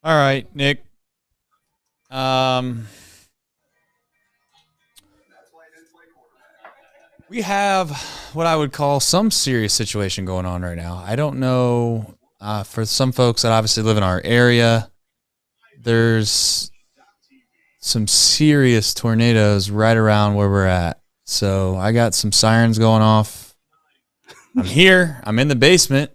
All right, Nick. We have what I would call some serious situation going on right now. I don't know. For some folks that obviously live in our area, there's some serious tornadoes right around where we're at. So I got some sirens going off. I'm here. I'm in the basement.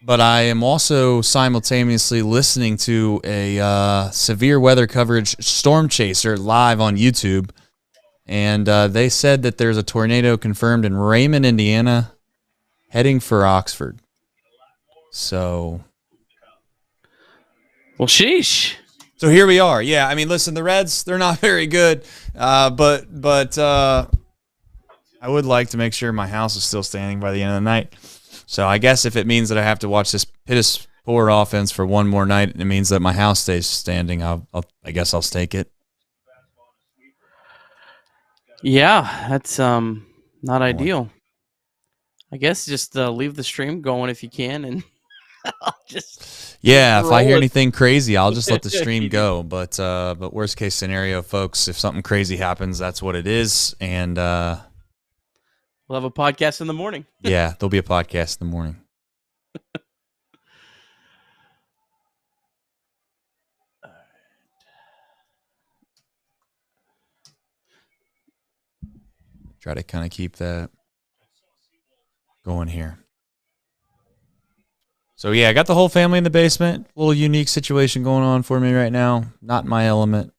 But I am also simultaneously listening to a severe weather coverage storm chaser live on YouTube. And they said that there's a tornado confirmed in Raymond, Indiana, heading for Oxford. So. Well, sheesh. So here we are. Yeah, I mean, listen, the Reds, they're not very good. But I would like to make sure my house is still standing by the end of the night. So I guess if it means that I have to watch this piss poor offense for one more night, it means that my house stays standing. I guess I'll take it. Yeah, that's not ideal. I guess just leave the stream going if you can, and I'll just if I hear anything crazy, I'll just let the stream go. But worst case scenario, folks, if something crazy happens, that's what it is, and we'll have a podcast in the morning. Yeah, there'll be a podcast in the morning. Try to kind of keep that going here. So, yeah, I got the whole family in the basement. A little unique situation going on for me right now. Not my element.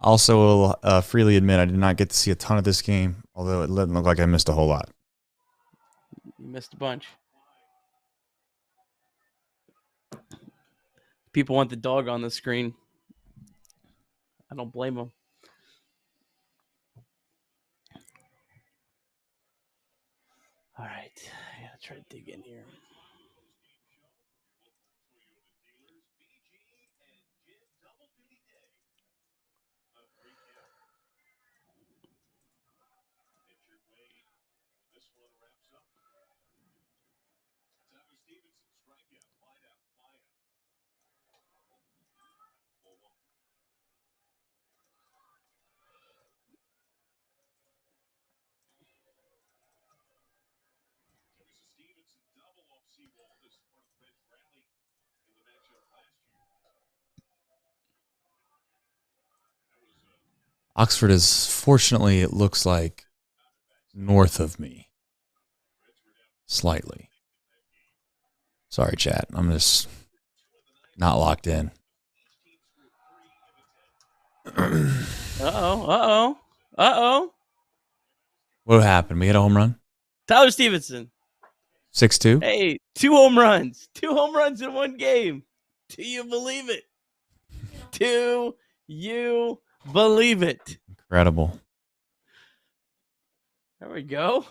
Also, will freely admit I did not get to see a ton of this game, although it didn't look like I missed a whole lot. You missed a bunch. People want the dog on the screen. I don't blame them. All right. I gotta try to dig in here. Oxford is, fortunately, it looks like north of me. Slightly. Sorry, chat. I'm just not locked in. Uh-oh. What happened? We hit a home run? Tyler Stevenson. 6-2? Hey, 2 home runs. 2 home runs in one game. Do you believe it? Do you believe it? Incredible. There we go.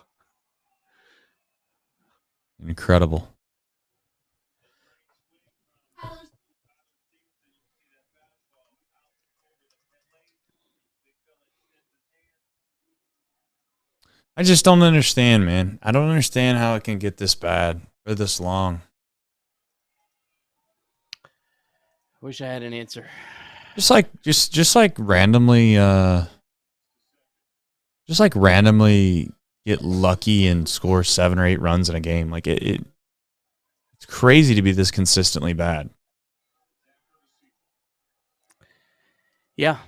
Incredible. I just don't understand, man. I don't understand how it can get this bad or this long. Wish I had an answer. Just like randomly get lucky and score 7 or 8 runs in a game. Like it's crazy to be this consistently bad. Yeah.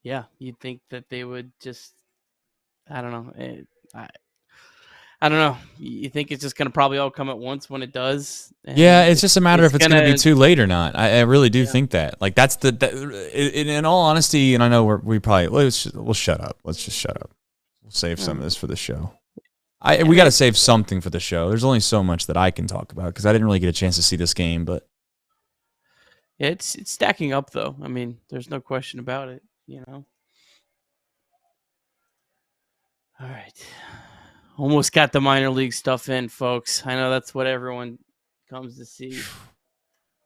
Yeah, you'd think that they would just, I don't know. I don't know. You think it's just going to probably all come at once when it does? Yeah, it's just a matter if it's going to be too late or not. I really do think that. Like that's in all honesty, and I know we'll shut up. Let's just shut up. We'll save some of this for the show. We got to save something for the show. There's only so much that I can talk about because I didn't really get a chance to see this game, but it's stacking up though. I mean, there's no question about it, you know. All right. Almost got the minor league stuff in, folks. I know that's what everyone comes to see.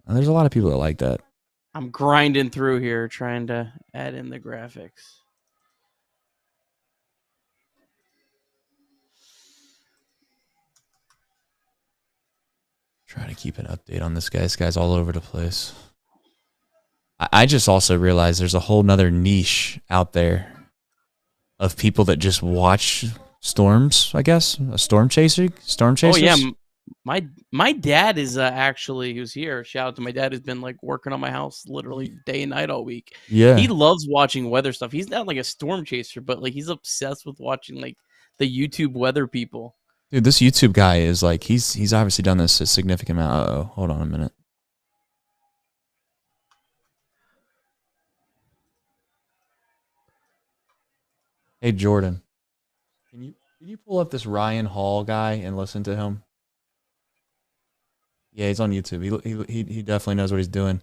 There's a lot of people that like that. I'm grinding through here trying to add in the graphics. Trying to keep an update on this guy. This guy's all over the place. I just also realized there's a whole nother niche out there of people that just watch storms, I guess. A storm chaser? Storm chasers? Oh, yeah. My dad is actually, who's here. Shout out to my dad who's been like working on my house literally day and night all week. Yeah. He loves watching weather stuff. He's not like a storm chaser, but like he's obsessed with watching like the YouTube weather people. Dude, this YouTube guy is like, he's obviously done this a significant amount. Uh-oh, hold on a minute. Hey, Jordan, can you pull up this Ryan Hall guy and listen to him? Yeah, he's on YouTube. He definitely knows what he's doing.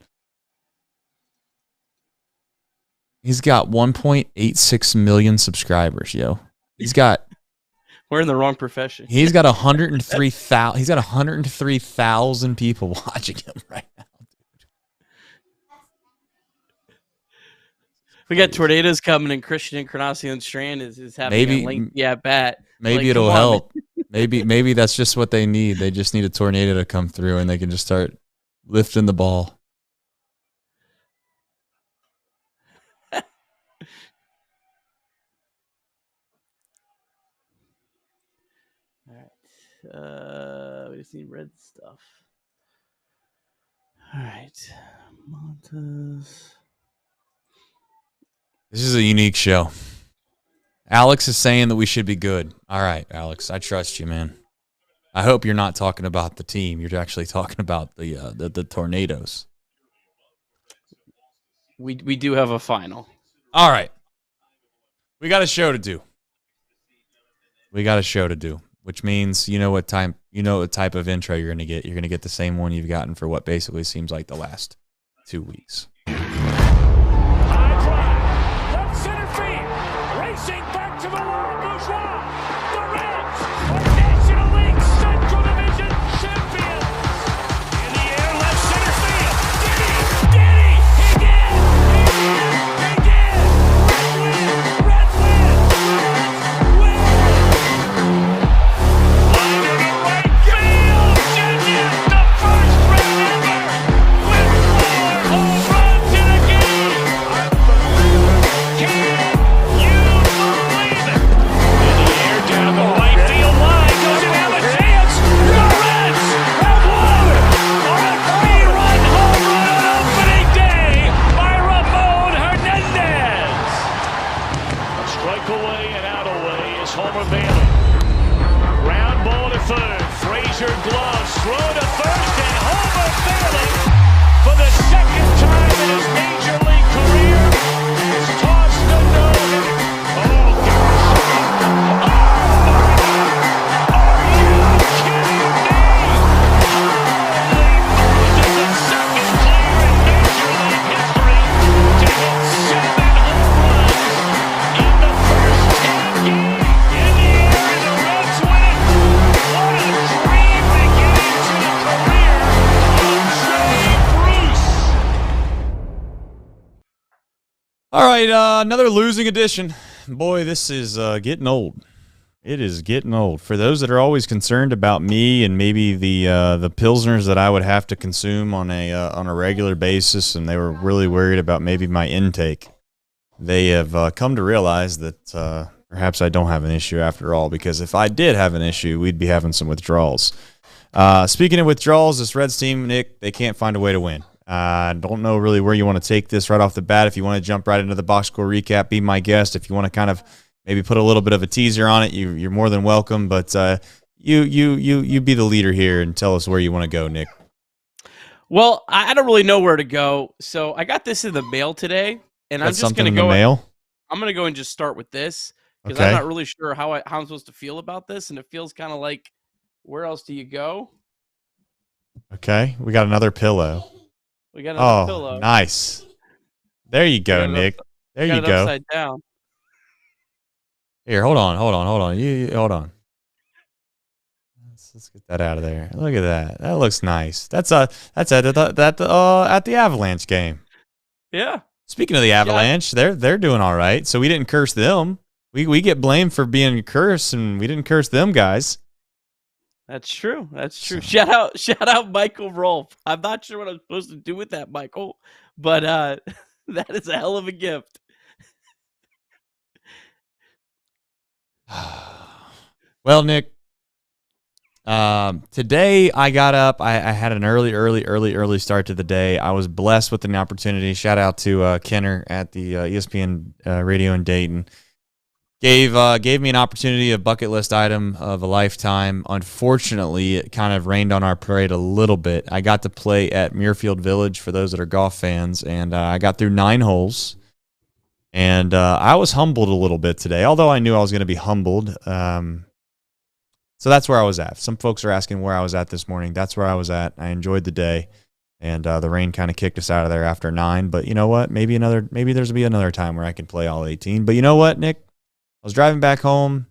He's got 1.86 million subscribers, yo. We're in the wrong profession. He's got 103,000. He's got 103,000 people watching him right now. We got tornadoes coming, and Christian Encarnacion Strand is having a lengthy at bat. Maybe it'll help. Maybe that's just what they need. They just need a tornado to come through, and they can just start lifting the ball. All right. We just need red stuff. All right. Montes. This is a unique show. Alex is saying that we should be good. All right, Alex, I trust you, man. I hope you're not talking about the team. You're actually talking about the tornadoes. We do have a final. All right. We got a show to do. Which means you know what type of intro you're gonna get. You're gonna get the same one you've gotten for what basically seems like the last 2 weeks. All right, another losing edition. Boy, this is getting old. It is getting old. For those that are always concerned about me and maybe the pilsners that I would have to consume on a regular basis, and they were really worried about maybe my intake, they have come to realize that perhaps I don't have an issue after all. Because if I did have an issue, we'd be having some withdrawals. Speaking of withdrawals, this Reds team, Nick, they can't find a way to win. I don't know really where you want to take this right off the bat. If you want to jump right into the box score recap, be my guest. If you want to kind of maybe put a little bit of a teaser on it, you're more than welcome. But you be the leader here and tell us where you want to go, Nick. Well, I don't really know where to go. So I got this in the mail today, and I'm just going to go. I'm going to go and just start with this because I'm not really sure how I'm supposed to feel about this, and it feels kind of like, where else do you go? Okay, we got another pillow. We got another pillow. Nice. There you go, Nick. There you go. Upside down. Here, hold on. You hold on. Let's get that out of there. Look at that. That looks nice. That's at the Avalanche game. Yeah. Speaking of the Avalanche, they're doing all right. So we didn't curse them. We get blamed for being cursed, and we didn't curse them guys. That's true. That's true. Shout out Michael Rolfe. I'm not sure what I'm supposed to do with that, Michael, but that is a hell of a gift. Well, Nick, today I got up. I had an early start to the day. I was blessed with an opportunity. Shout out to Kenner at the ESPN radio in Dayton. Gave me an opportunity, a bucket list item of a lifetime. Unfortunately, it kind of rained on our parade a little bit. I got to play at Muirfield Village for those that are golf fans, and I got through 9 holes. And I was humbled a little bit today, although I knew I was going to be humbled. So that's where I was at. Some folks are asking where I was at this morning. That's where I was at. I enjoyed the day, and the rain kind of kicked us out of there after 9. But you know what? Maybe there's be another time where I can play all 18. But you know what, Nick? I was driving back home,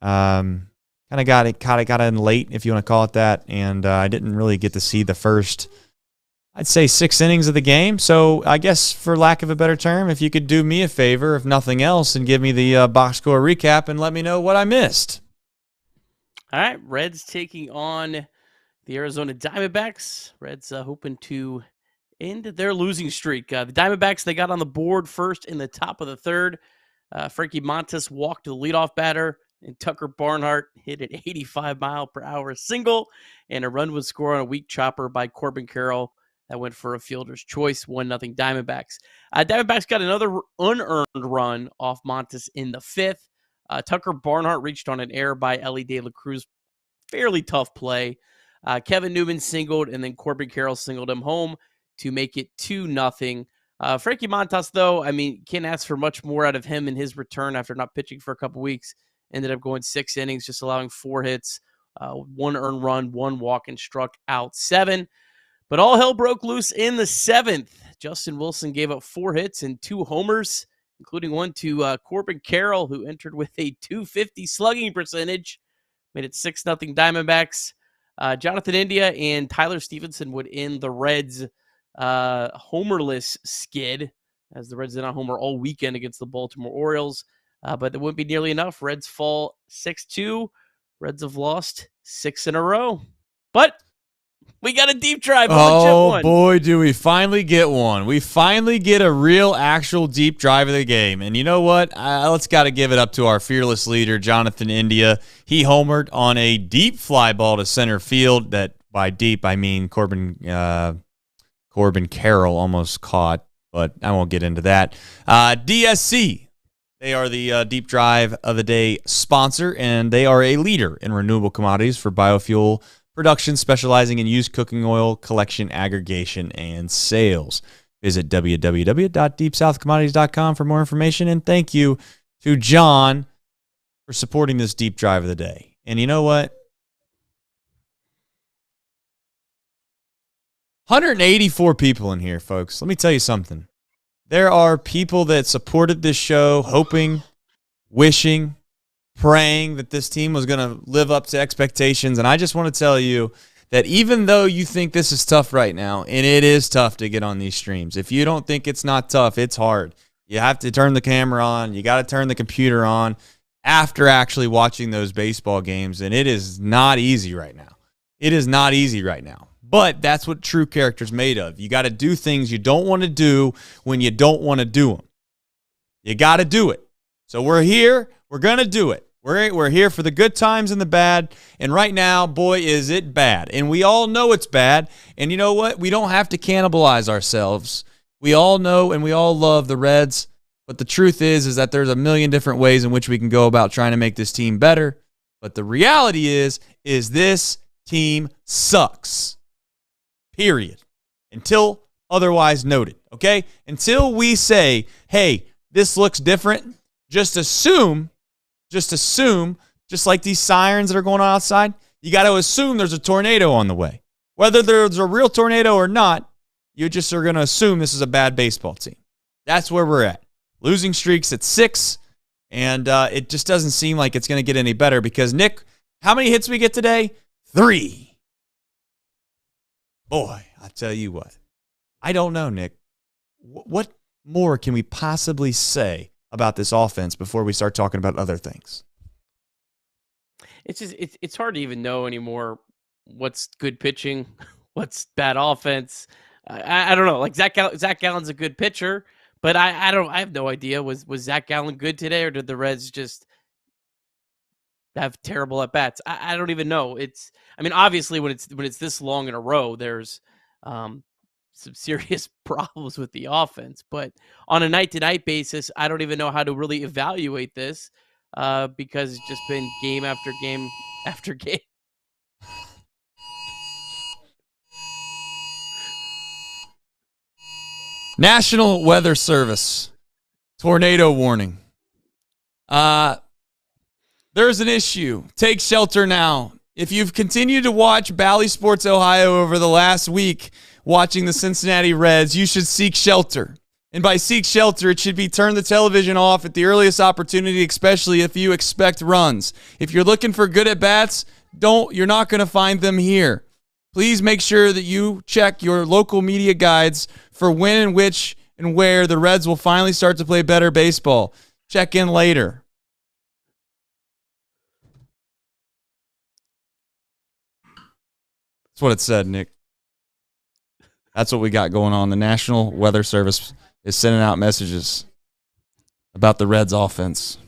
kind of got in late, if you want to call it that, and I didn't really get to see the first, I'd say, 6 innings of the game. So I guess, for lack of a better term, if you could do me a favor, if nothing else, and give me the box score recap and let me know what I missed. All right, Reds taking on the Arizona Diamondbacks. Reds hoping to end their losing streak. The Diamondbacks, they got on the board first in the top of the third. Frankie Montas walked to the leadoff batter, and Tucker Barnhart hit an 85-mile-per-hour single, and a run was scored on a weak chopper by Corbin Carroll that went for a fielder's choice, 1-0 Diamondbacks. Diamondbacks got another unearned run off Montas in the 5th. Tucker Barnhart reached on an error by Ellie De La Cruz. Fairly tough play. Kevin Newman singled, and then Corbin Carroll singled him home to make it 2-0. Frankie Montas, though, I mean, can't ask for much more out of him in his return after not pitching for a couple weeks. Ended up going 6 innings, just allowing 4 hits, 1 earned run, 1 walk, and struck out 7. But all hell broke loose in the 7th. Justin Wilson gave up 4 hits and 2 homers, including one to Corbin Carroll, who entered with a .250 slugging percentage. Made it 6-0 Diamondbacks. Jonathan India and Tyler Stevenson would end the Reds' homerless skid, as the Reds did not homer all weekend against the Baltimore Orioles. But that wouldn't be nearly enough. Reds fall 6-2. Reds have lost 6 in a row. But we got a deep drive. Oh, boy, do we finally get one. We finally get a real, actual deep drive of the game. And you know what? Let's got to give it up to our fearless leader, Jonathan India. He homered on a deep fly ball to center field. That, by deep, I mean Corbin Carroll almost caught, but I won't get into that. DSC, they are the deep drive of the day sponsor, and they are a leader in renewable commodities for biofuel production, specializing in used cooking oil collection, aggregation, and sales. Visit www.deepsouthcommodities.com for more information, and thank you to John for supporting this deep drive of the day. And you know what? 184 people in here, folks. Let me tell you something. There are people that supported this show, hoping, wishing, praying that this team was going to live up to expectations. And I just want to tell you that even though you think this is tough right now, and it is tough to get on these streams, if you don't think it's not tough, it's hard. You have to turn the camera on. You got to turn the computer on after actually watching those baseball games. And it is not easy right now. It is not easy right now. But that's what true character's made of. You got to do things you don't want to do when you don't want to do them. You got to do it. So we're here. We're going to do it. We're here for the good times and the bad. And right now, boy, is it bad. And we all know it's bad. And you know what? We don't have to cannibalize ourselves. We all know and we all love the Reds. But the truth is that there's a million different ways in which we can go about trying to make this team better. But the reality is this team sucks. Period. Until otherwise noted, okay? Until we say, hey, this looks different, just assume, just like these sirens that are going on outside, you got to assume there's a tornado on the way. Whether there's a real tornado or not, you just are going to assume this is a bad baseball team. That's where we're at. Losing streaks at 6, and it just doesn't seem like it's going to get any better because, Nick, how many hits we get today? 3. Boy, I tell you what, I don't know, Nick. What more can we possibly say about this offense before we start talking about other things? it's hard to even know anymore what's good pitching, what's bad offense. I don't know. Like Zach Gallen's a good pitcher, but I have no idea. Was Zach Gallen good today, or did the Reds just have terrible at bats? I don't even know. I mean, obviously when it's this long in a row, there's some serious problems with the offense. But on a night-to-night basis, I don't even know how to really evaluate this because it's just been game after game after game. National Weather Service. Tornado warning. There's an issue. Take shelter now. If you've continued to watch Bally Sports Ohio over the last week, watching the Cincinnati Reds, you should seek shelter. And by seek shelter, it should be turn the television off at the earliest opportunity, especially if you expect runs. If you're looking for good at-bats, you're not going to find them here. Please make sure that you check your local media guides for when and which and where the Reds will finally start to play better baseball. Check in later. That's what it said, Nick. That's what we got going on. The National Weather Service is sending out messages about the Reds offense.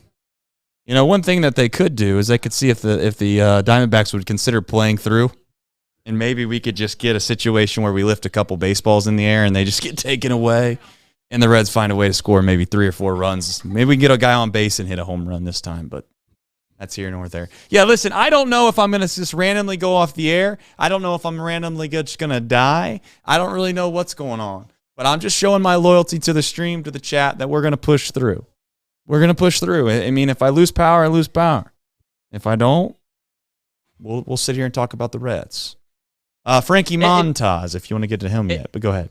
You know, one thing that they could do is they could see if the Diamondbacks would consider playing through, and maybe we could just get a situation where we lift a couple baseballs in the air and they just get taken away, and the Reds find a way to score maybe 3 or 4 runs. Maybe we can get a guy on base and hit a home run this time, but that's here nor there. Yeah, listen, I don't know if I'm going to just randomly go off the air. I don't know if I'm randomly just going to die. I don't really know what's going on. But I'm just showing my loyalty to the stream, to the chat, that we're going to push through. We're going to push through. I mean, if I lose power, I lose power. If I don't, we'll sit here and talk about the Reds. Frankie Montas, if you want to get to him yet, but go ahead.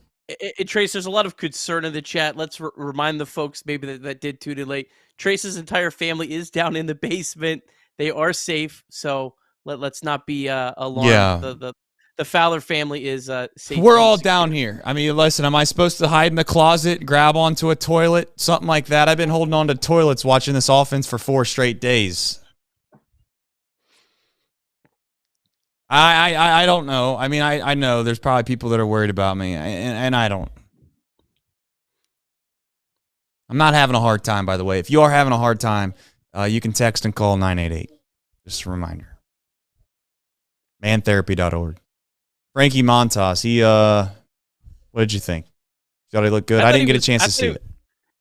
Trace, there's a lot of concern in the chat. Let's remind the folks maybe that did tune in late. Trace's entire family is down in the basement. They are safe, so let's not be alarmed. Yeah. The Fowler family is safe. We're all down here. I mean, listen, am I supposed to hide in the closet, grab onto a toilet, something like that? I've been holding on to toilets watching this offense for 4 straight days. I don't know. I mean, I know there's probably people that are worried about me, and I don't. I'm not having a hard time, by the way. If you are having a hard time, you can text and call 988. Just a reminder. Mantherapy.org. Frankie Montas, what did you think? Thought he looked good? I didn't get a chance to see it.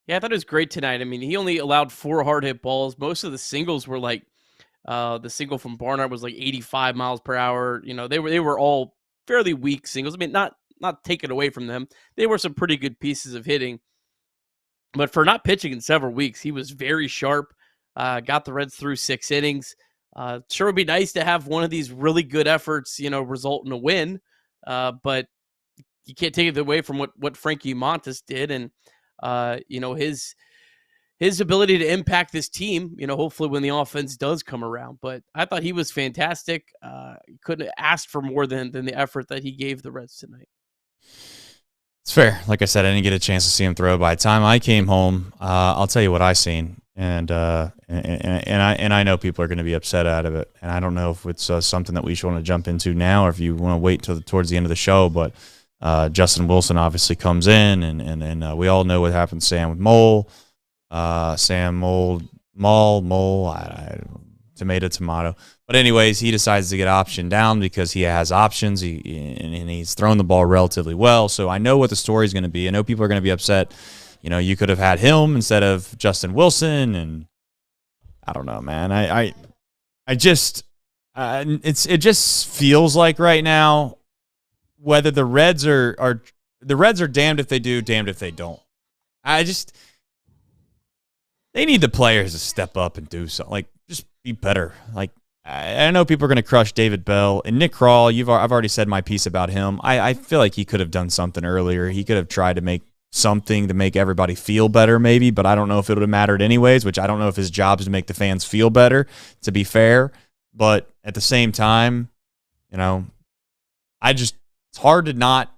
Yeah, I thought it was great tonight. I mean, he only allowed 4 hard hit balls. Most of the singles were like, the single from Barnhart was like 85 miles per hour. You know, they were all fairly weak singles. I mean, not taken away from them. They were some pretty good pieces of hitting. But for not pitching in several weeks, he was very sharp. Got the Reds through 6 innings. Sure would be nice to have one of these really good efforts, result in a win. But you can't take it away from what Frankie Montas did, and his ability to impact this team. Hopefully when the offense does come around. But I thought he was fantastic. Couldn't have asked for more than the effort that he gave the Reds tonight. It's fair. Like I said, I didn't get a chance to see him throw. By the time I came home, I'll tell you what I seen, and I know people are going to be upset out of it, and I don't know if it's something that we should want to jump into now, or if you want to wait till towards the end of the show. But Justin Wilson obviously comes in, and we all know what happened to Sam with Mole, tomato. But anyways, he decides to get optioned down because he has options. And he's thrown the ball relatively well. So I know what the story is going to be. I know people are going to be upset. You could have had him instead of Justin Wilson, and I don't know, man. It just feels like right now, whether the Reds are damned if they do, damned if they don't. They need the players to step up and do something. Like, just be better. Like, I know people are going to crush David Bell and Nick Krall. I've already said my piece about him. I feel like he could have done something earlier. He could have tried to make something to make everybody feel better, maybe. But I don't know if it would have mattered anyways. Which I don't know if his job is to make the fans feel better. To be fair, but at the same time, it's hard to not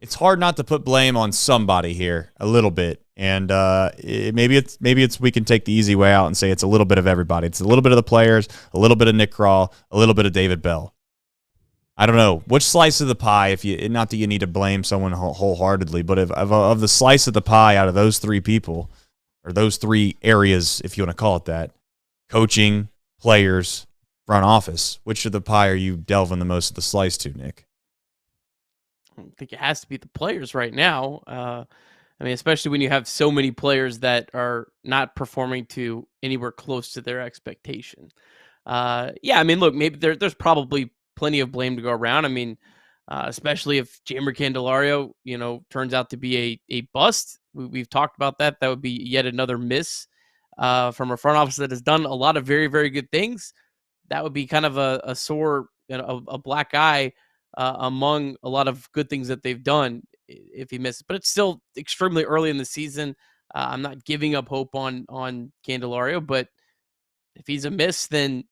it's hard not to put blame on somebody here a little bit. And maybe it's we can take the easy way out and say it's a little bit of everybody. It's a little bit of the players, a little bit of Nick Krall, a little bit of David Bell. I don't know which slice of the pie. Not that you need to blame someone wholeheartedly, but of the slice of the pie out of those three people, or those three areas, if you want to call it that, coaching, players, front office, which of the pie are you delving the most of the slice to, Nick? I think it has to be the players right now. I mean, especially when you have so many players that are not performing to anywhere close to their expectation. Yeah, I mean, look, maybe there's probably plenty of blame to go around. I mean, especially if Jeimer Candelario, turns out to be a bust. We've talked about that. That would be yet another miss from a front office that has done a lot of very, very good things. That would be kind of a sore, a black eye among a lot of good things that they've done if he misses. But it's still extremely early in the season. I'm not giving up hope on Candelario, but if he's a miss, then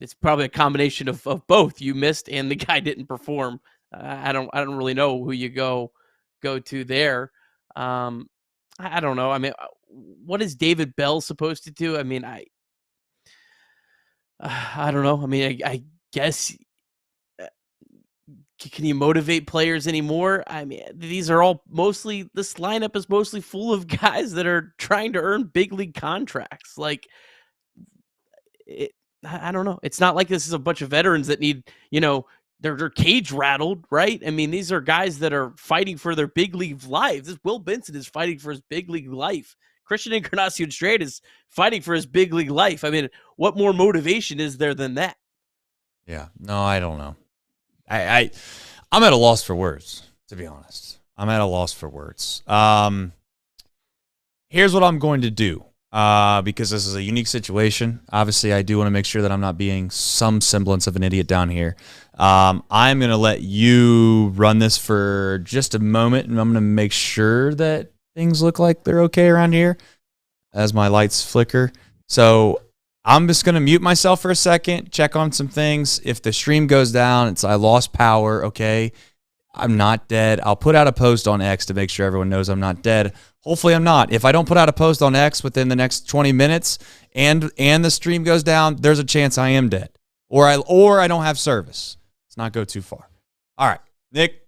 it's probably a combination of both. You missed and the guy didn't perform. I don't really know who you go to there. I don't know. I mean, what is David Bell supposed to do? I mean, I don't know. I mean, I guess can you motivate players anymore? I mean, these are all mostly, this lineup is mostly full of guys that are trying to earn big league contracts. Like, I don't know. It's not like this is a bunch of veterans that need, they're cage rattled, right? I mean, these are guys that are fighting for their big league lives. This Will Benson is fighting for his big league life. Christian Encarnacion Straight is fighting for his big league life. I mean, what more motivation is there than that? Yeah, no, I don't know. I'm at a loss for words, to be honest. I'm at a loss for words. Here's what I'm going to do, because this is a unique situation. Obviously, I do want to make sure that I'm not being some semblance of an idiot down here. I'm going to let you run this for just a moment, and I'm going to make sure that things look like they're okay around here as my lights flicker. So I'm just going to mute myself for a second, check on some things. If the stream goes down, I lost power, okay? I'm not dead. I'll put out a post on X to make sure everyone knows I'm not dead. Hopefully I'm not. If I don't put out a post on X within the next 20 minutes and the stream goes down, there's a chance I am dead. Or I don't have service. Let's not go too far. All right, Nick.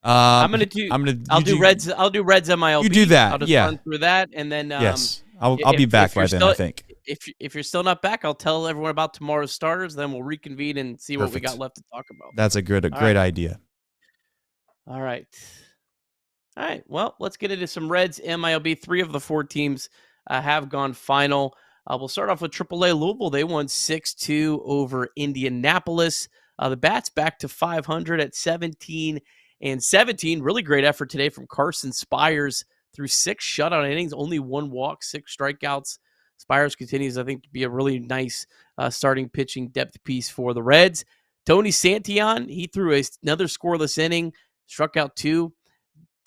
I'll do Reds MILB. You do that. I'll just run through that, and then yes, I'll be back by then. I think. If you're still not back, I'll tell everyone about tomorrow's starters. Then we'll reconvene and see what we got left to talk about. That's a great idea. All right. Well, let's get into some Reds MILB. 3 of the 4 teams have gone final. We'll start off with Triple-A Louisville. They won 6-2 over Indianapolis. The Bats back to 500 at 17-17. Really great effort today from Carson Spires through 6 shutout innings, only 1 walk, 6 strikeouts. Spires continues, I think, to be a really nice starting pitching depth piece for the Reds. Tony Santillan, he threw another scoreless inning, struck out 2.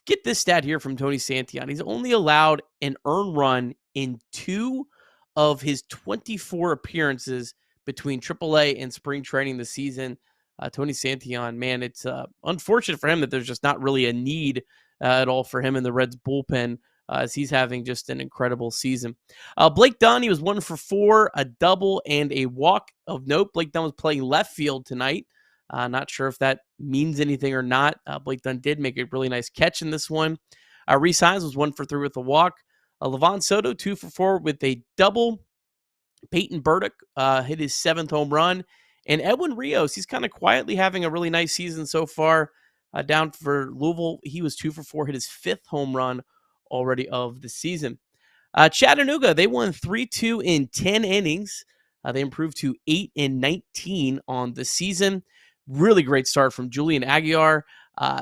Get this stat here from Tony Santillan. He's only allowed an earned run in 2 of his 24 appearances between AAA and spring training this season. Tony Santillan, man, it's unfortunate for him that there's just not really a need at all for him in the Reds bullpen, as he's having just an incredible season. Blake Dunn, he was 1 for 4, a double and a walk. Of note, Blake Dunn was playing left field tonight. Not sure if that means anything or not. Blake Dunn did make a really nice catch in this one. Rhys Hines was 1 for 3 with a walk. Levon Soto, 2 for 4 with a double. Peyton Burdick hit his 7th home run. And Edwin Rios, he's kind of quietly having a really nice season so far. Down for Louisville, he was 2 for 4, hit his 5th home run already of the season. Chattanooga, they won 3-2 in 10 innings. They improved to 8-19 on the season. Really great start from Julian Aguiar.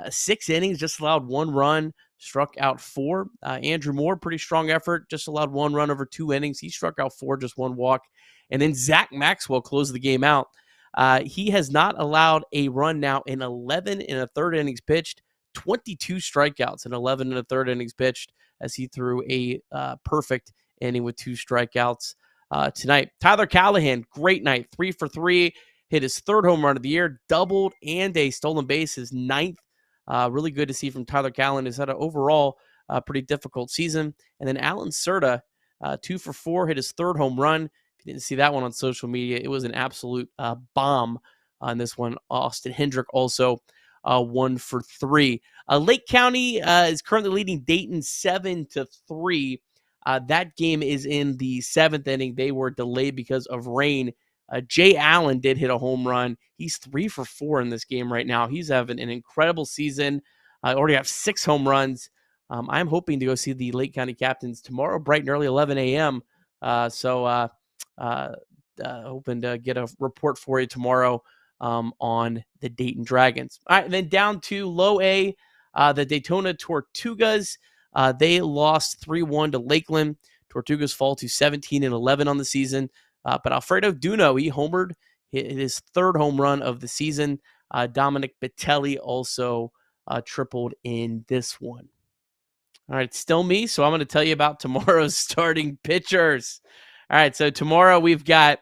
6 innings, just allowed 1 run, struck out 4. Andrew Moore, pretty strong effort, just allowed 1 run over 2 innings. He struck out 4, just 1 walk. And then Zach Maxwell closed the game out. He has not allowed a run now in 11 1/3 innings pitched, 22 strikeouts in 11 1/3 innings pitched, as he threw a perfect inning with 2 strikeouts tonight. Tyler Callahan, great night, 3 for 3, hit his 3rd home run of the year, doubled and a stolen base, his 9th Really good to see from Tyler Callan, who's had an overall pretty difficult season. And then Alan Cerda, 2 for 4, hit his 3rd home run. If you didn't see that one on social media, it was an absolute bomb on this one. Austin Hendrick also 1 for 3. Lake County is currently leading Dayton 7-3. That game is in the 7th inning. They were delayed because of rain. Jay Allen did hit a home run. He's 3 for 4 in this game right now. He's having an incredible season. I already have 6 home runs. I'm hoping to go see the Lake County Captains tomorrow, bright and early, 11 a.m. Hoping to get a report for you tomorrow on the Dayton Dragons. All right, then down to low A, the Daytona Tortugas. They lost 3-1 to Lakeland. Tortugas fall to 17-11 on the season. But Alfredo Duno, he homered, hit his 3rd home run of the season. Dominic Batelli also tripled in this one. All right, still me, so I'm going to tell you about tomorrow's starting pitchers. All right, so tomorrow we've got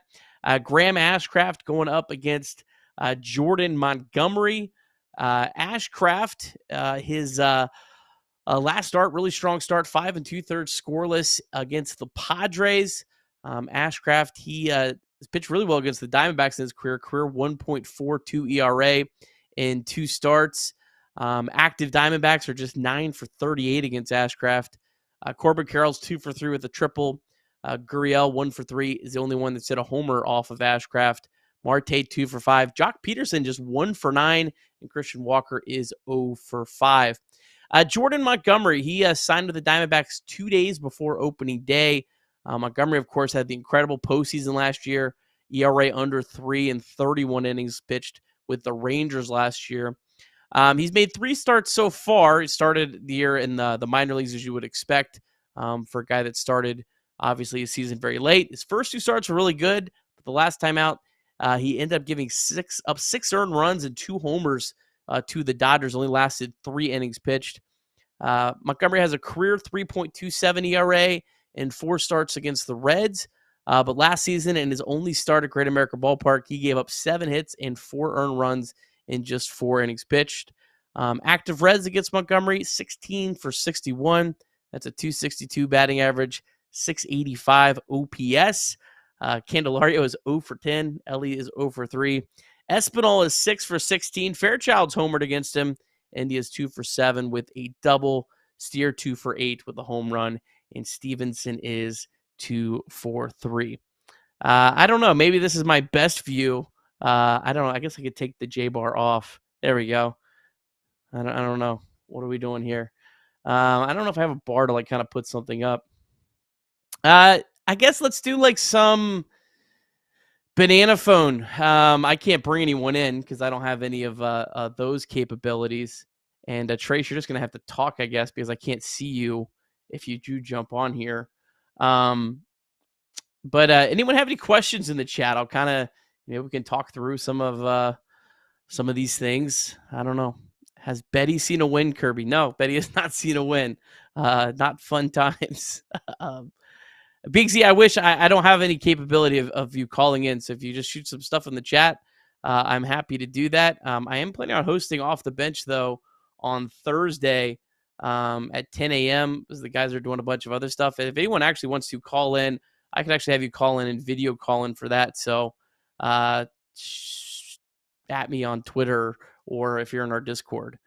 Graham Ashcraft going up against Jordan Montgomery. Ashcraft, his last start, really strong start, 5 2/3 scoreless against the Padres. Ashcraft, he has pitched really well against the Diamondbacks in his career 1.42 ERA in 2 starts. Active Diamondbacks are just 9 for 38 against Ashcraft. Corbin Carroll's 2 for 3 with a triple. Gurriel, 1 for 3, is the only one that's hit a homer off of Ashcraft. Marte, 2 for 5. Jock Peterson, just 1 for 9. And Christian Walker is 0 for 5. Jordan Montgomery, he signed with the Diamondbacks 2 days before opening day. Montgomery, of course, had the incredible postseason last year. ERA under 3 and 31 innings pitched with the Rangers last year. He's made 3 starts so far. He started the year in the minor leagues, as you would expect, for a guy that started, obviously, his season very late. His first 2 starts were really good, but the last time out, he ended up giving 6 earned runs and 2 homers to the Dodgers. Only lasted 3 innings pitched. Montgomery has a career 3.27 ERA in 4 starts against the Reds. But last season, in his only start at Great American Ballpark, he gave up 7 hits and 4 earned runs in just 4 innings pitched. Active Reds against Montgomery, 16 for 61. That's a 262 batting average, 685 OPS. Candelario is 0 for 10. Ellie is 0 for 3. Espinal is 6 for 16. Fairchild's homered against him. Indy is 2 for 7 with a double. Steer 2 for 8 with a home run. And Stevenson is 2 for 3. I don't know. Maybe this is my best view. I don't know. I guess I could take the J bar off. There we go. I don't know. What are we doing here? I don't know if I have a bar to like kind of put something up. I guess let's do like some banana phone. I can't bring anyone in because I don't have any of those capabilities. And Trace, you're just gonna have to talk, I guess, because I can't see you if you do jump on here. But anyone have any questions in the chat? I'll kind of, we can talk through some of these things. I don't know. Has Betty seen a win, Kirby? No, Betty has not seen a win. Not fun times. Big Z, I wish I don't have any capability of you calling in. So if you just shoot some stuff in the chat, I'm happy to do that. I am planning on hosting Off the Bench, though, on Thursday at 10 a.m. because the guys are doing a bunch of other stuff. And if anyone actually wants to call in, I can actually have you call in and video call in for that. So at me on Twitter or if you're in our Discord.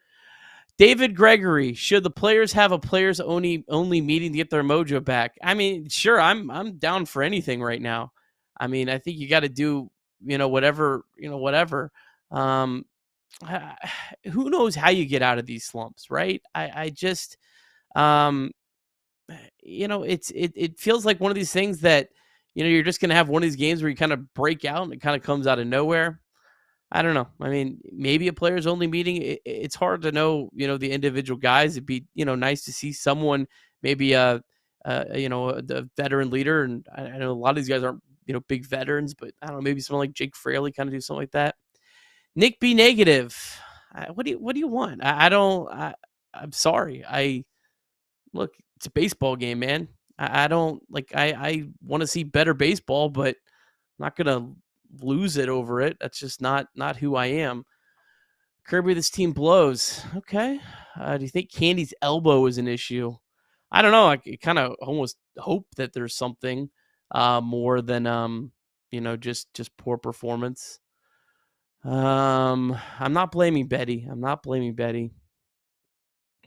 David Gregory, should the players have a players only meeting to get their mojo back? I mean, sure, I'm down for anything right now. I mean, I think you got to do, whatever. Who knows how you get out of these slumps, right? I just, it feels like one of these things that, you're just going to have one of these games where you kind of break out and it kind of comes out of nowhere. I don't know. I mean, maybe a players only meeting. It's hard to know, the individual guys. It'd be, nice to see someone, maybe the veteran leader. And I know a lot of these guys aren't, big veterans, but I don't know, maybe someone like Jake Fraley kind of do something like that. Nick B negative. What do you want? I'm sorry. Look, it's a baseball game, man. I don't like, I want to see better baseball, but I'm not going to lose it over it. That's just not who I am. Kirby, this team blows. Okay. Do you think Candy's elbow is an issue? I don't know. I kind of almost hope that there's something more than just poor performance. I'm not blaming Betty.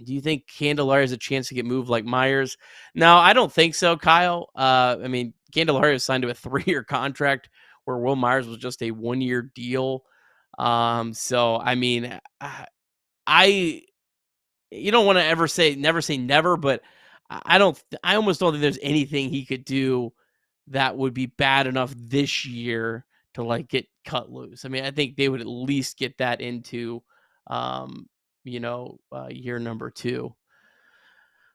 Do you think Candelario has a chance to get moved like Myers? No, I don't think so, Kyle. I mean, Candelario signed to a 3-year contract where Will Myers was just a 1-year deal. So I mean, I you don't want to ever say never, but I almost don't think there's anything he could do that would be bad enough this year to like get cut loose. I mean, I think they would at least get that into year number 2.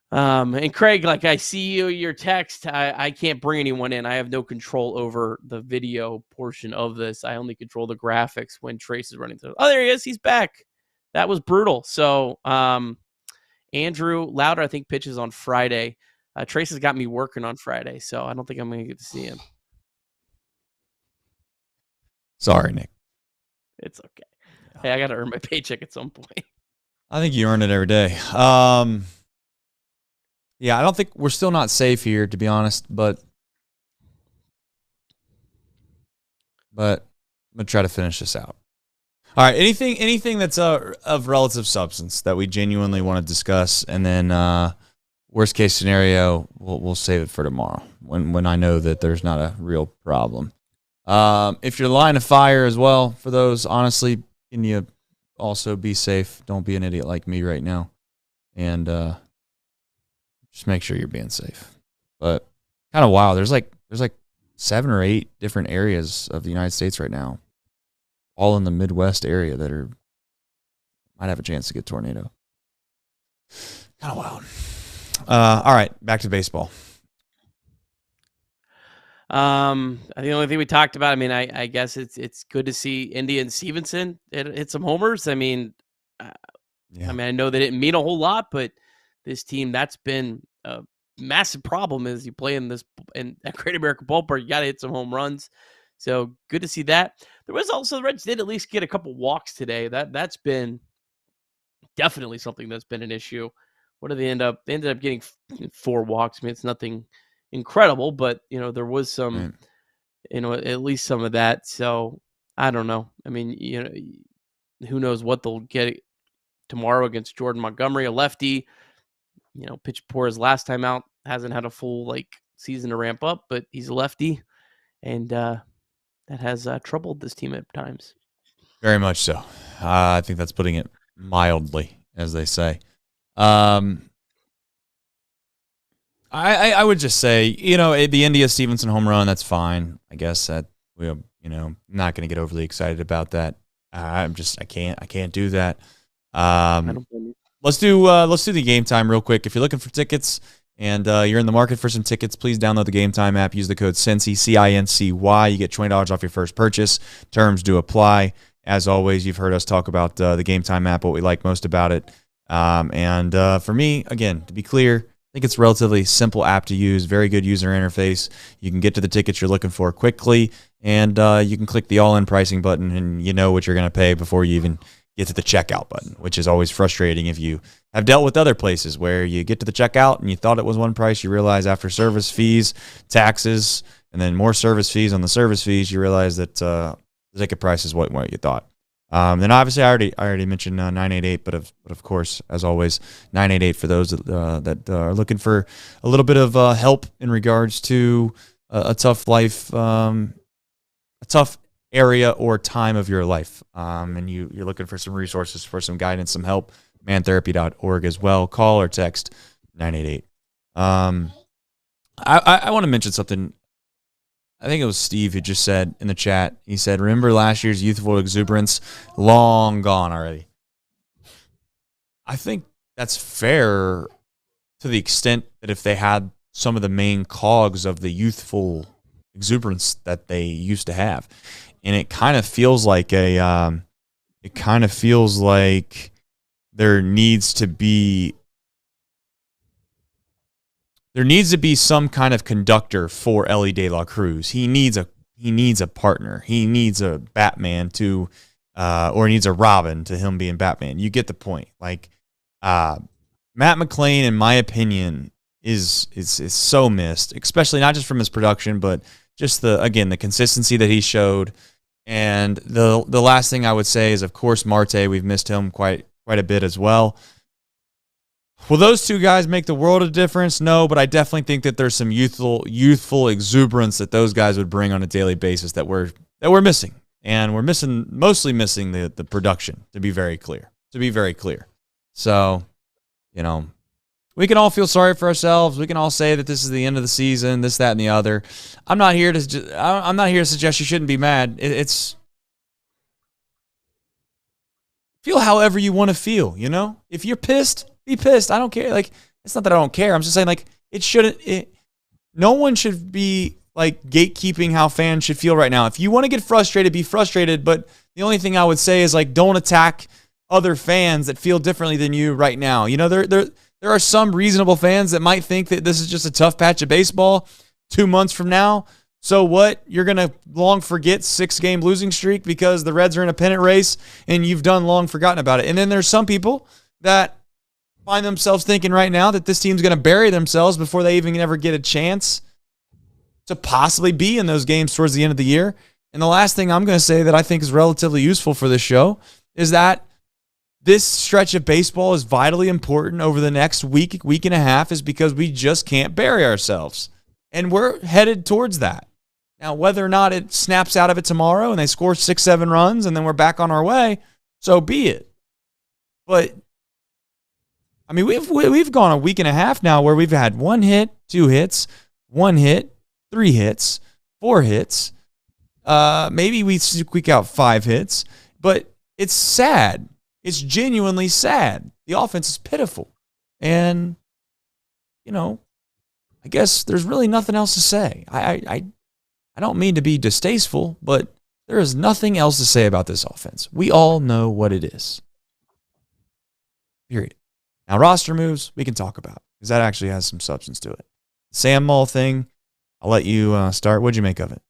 And Craig, like I see your text. I can't bring anyone in. I have no control over the video portion of this. I only control the graphics when Trace is running through. Oh, there he is. He's back. That was brutal. So, Andrew Louder, I think, pitches on Friday. Trace has got me working on Friday, so I don't think I'm going to get to see him. Sorry, Nick. It's okay. Hey, I got to earn my paycheck at some point. I think you earn it every day. Yeah, I don't think we're still not safe here, to be honest, but I'm going to try to finish this out. All right, anything that's of relative substance that we genuinely want to discuss, and then worst case scenario, we'll save it for tomorrow when I know that there's not a real problem. If you're line of fire as well, for those, honestly, can you also be safe? Don't be an idiot like me right now, and just make sure you're being safe. But kind of wild. There's like 7 or 8 different areas of the United States right now, all in the Midwest area, that might have a chance to get tornado. Kind of wild. All right, back to baseball. The only thing we talked about, I mean, I guess it's good to see India and Stevenson hit some homers. I mean, I know they didn't mean a whole lot, but this team, that's been a massive problem. Is you play in that Great American Ballpark, you got to hit some home runs. So good to see that. There was also, the Reds did at least get a couple walks today. That's been definitely something that's been an issue. What did they end up? They ended up getting 4 walks. I mean, it's nothing incredible, but there was some, at least some of that. So I don't know. I mean, who knows what they'll get tomorrow against Jordan Montgomery, a lefty. Pitched poor his last time out. Hasn't had a full season to ramp up, but he's a lefty, and that has troubled this team at times. Very much so. I think that's putting it mildly, as they say. I would just say, the India Stevenson home run, that's fine. I guess that we're, not going to get overly excited about that. I can't do that. I don't blame you. Let's do the Game Time real quick. If you're looking for tickets and you're in the market for some tickets, please download the Game Time app. Use the code CINCY, CINCY. You get $20 off your first purchase. Terms do apply. As always, you've heard us talk about the Game Time app, what we like most about it. And for me, again, to be clear, I think it's a relatively simple app to use, very good user interface. You can get to the tickets you're looking for quickly, and you can click the all-in pricing button, and you know what you're going to pay before you even get to the checkout button, which is always frustrating if you have dealt with other places where you get to the checkout and you thought it was one price. You realize after service fees, taxes, and then more service fees on the service fees, you realize that the ticket price is what you thought. Then obviously I already mentioned 988, but of course, as always, 988 for those that are looking for a little bit of help in regards to a tough life, a tough area or time of your life, and you're looking for some resources, for some guidance, some help. Mantherapy.org as well. Call or text 988. I want to mention something. I think it was Steve who just said in the chat, he said, remember last year's youthful exuberance? Long gone already. I think that's fair to the extent that if they had some of the main cogs of the youthful exuberance that they used to have. And it kind of feels like there needs to be some kind of conductor for Ellie De La Cruz. He needs a partner. He needs a Batman to or needs a Robin to him being Batman. You get the point. Like Matt McLain, in my opinion, is so missed, especially not just from his production, but just the consistency that he showed. And the last thing I would say is, of course, Marte. We've missed him quite a bit as well. Will those two guys make the world of difference? No, but I definitely think that there's some youthful exuberance that those guys would bring on a daily basis that we're missing. And we're mostly missing the production, to be very clear. So, we can all feel sorry for ourselves. We can all say that this is the end of the season, this, that, and the other. I'm not here to suggest you shouldn't be mad. It's feel however you want to feel, If you're pissed, be pissed. I don't care. Like, it's not that I don't care. I'm just saying, like, no one should be like gatekeeping how fans should feel right now. If you want to get frustrated, be frustrated. But the only thing I would say is, like, don't attack other fans that feel differently than you right now. There are some reasonable fans that might think that this is just a tough patch of baseball 2 months from now. So what? You're going to long forget 6-game losing streak because the Reds are in a pennant race and you've long forgotten about it. And then there's some people that find themselves thinking right now that this team's going to bury themselves before they even ever get a chance to possibly be in those games towards the end of the year. And the last thing I'm going to say that I think is relatively useful for this show is that this stretch of baseball is vitally important over the next week and a half, is because we just can't bury ourselves. And we're headed towards that. Now, whether or not it snaps out of it tomorrow and they score 6-7 runs and then we're back on our way, so be it. But I mean, we've gone a week and a half now where we've had 1 hit, 2 hits, 1 hit, 3 hits, 4 hits. Maybe we squeak out 5 hits, but it's sad. It's genuinely sad. The offense is pitiful. And, I guess there's really nothing else to say. I don't mean to be distasteful, but there is nothing else to say about this offense. We all know what it is. Period. Now, roster moves, we can talk about, because that actually has some substance to it. Sam Mull thing, I'll let you start. What'd you make of it?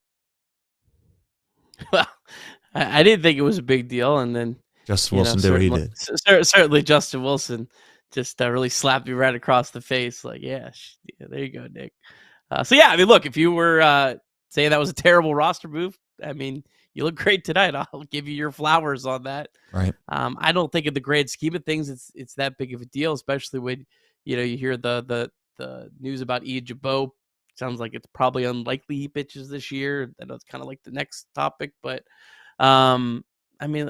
Well, I didn't think it was a big deal, and then Justin Wilson did what he did. Certainly, Justin Wilson just really slapped me right across the face. Like, yeah, there you go, Nick. So, yeah, I mean, look, if you were saying that was a terrible roster move, I mean, you look great tonight. I'll give you your flowers on that. Right. I don't think in the grand scheme of things it's that big of a deal, especially when you hear the news about Ian Jabot. Sounds like it's probably unlikely he pitches this year. I know it's kind of like the next topic, but I mean,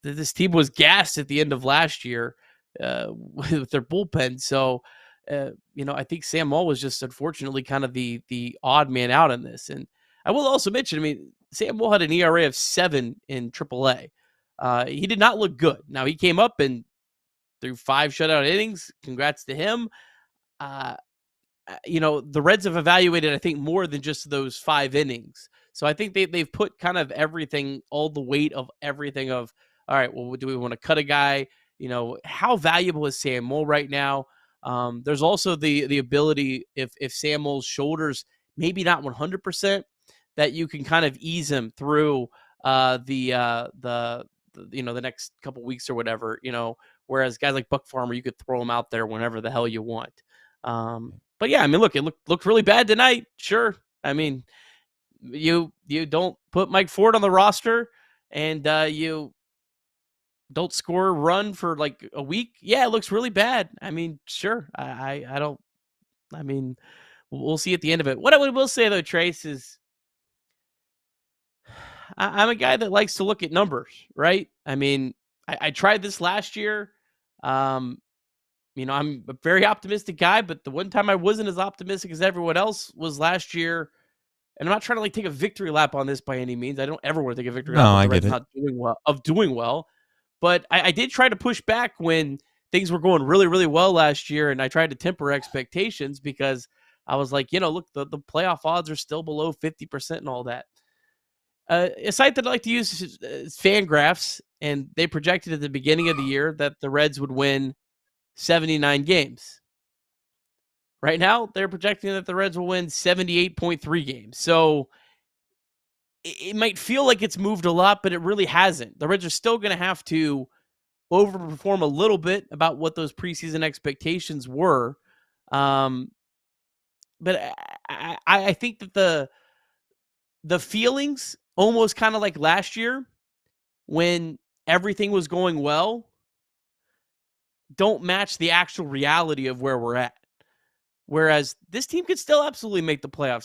this team was gassed at the end of last year with their bullpen. So I think Sam Mull was just unfortunately kind of the odd man out in this. And I will also mention, I mean, Sam Mull had an ERA of 7 in Triple-A. He did not look good. Now, he came up and threw 5 shutout innings. Congrats to him. The Reds have evaluated, I think, more than just those 5 innings. So I think they've put kind of everything, all the weight of everything of, all right, well, do we want to cut a guy? How valuable is Sam Mull right now? There's also the ability, if Sam Mull's shoulders maybe not 100%, that you can kind of ease him through the next couple weeks or whatever, whereas guys like Buck Farmer, you could throw him out there whenever the hell you want. But yeah, I mean, look, it looked really bad tonight. Sure. I mean, you don't put Mike Ford on the roster and you don't score a run for like a week. Yeah, it looks really bad. I mean, sure. We'll see at the end of it. What I will say though, Trace, is I'm a guy that likes to look at numbers, right? I mean, I tried this last year. I'm a very optimistic guy, but the one time I wasn't as optimistic as everyone else was last year. And I'm not trying to take a victory lap on this by any means. I don't ever want to take a victory lap on the Reds not doing well. But I did try to push back when things were going really, really well last year, and I tried to temper expectations because I was like, look, the playoff odds are still below 50% and all that. A site that I like to use is Fangraphs, and they projected at the beginning of the year that the Reds would win 79 games. Right now, they're projecting that the Reds will win 78.3 games. So it might feel like it's moved a lot, but it really hasn't. The Reds are still going to have to overperform a little bit about what those preseason expectations were. But I think that the feelings, almost kind of like last year when everything was going well, don't match the actual reality of where we're at. Whereas this team could still absolutely make the playoffs.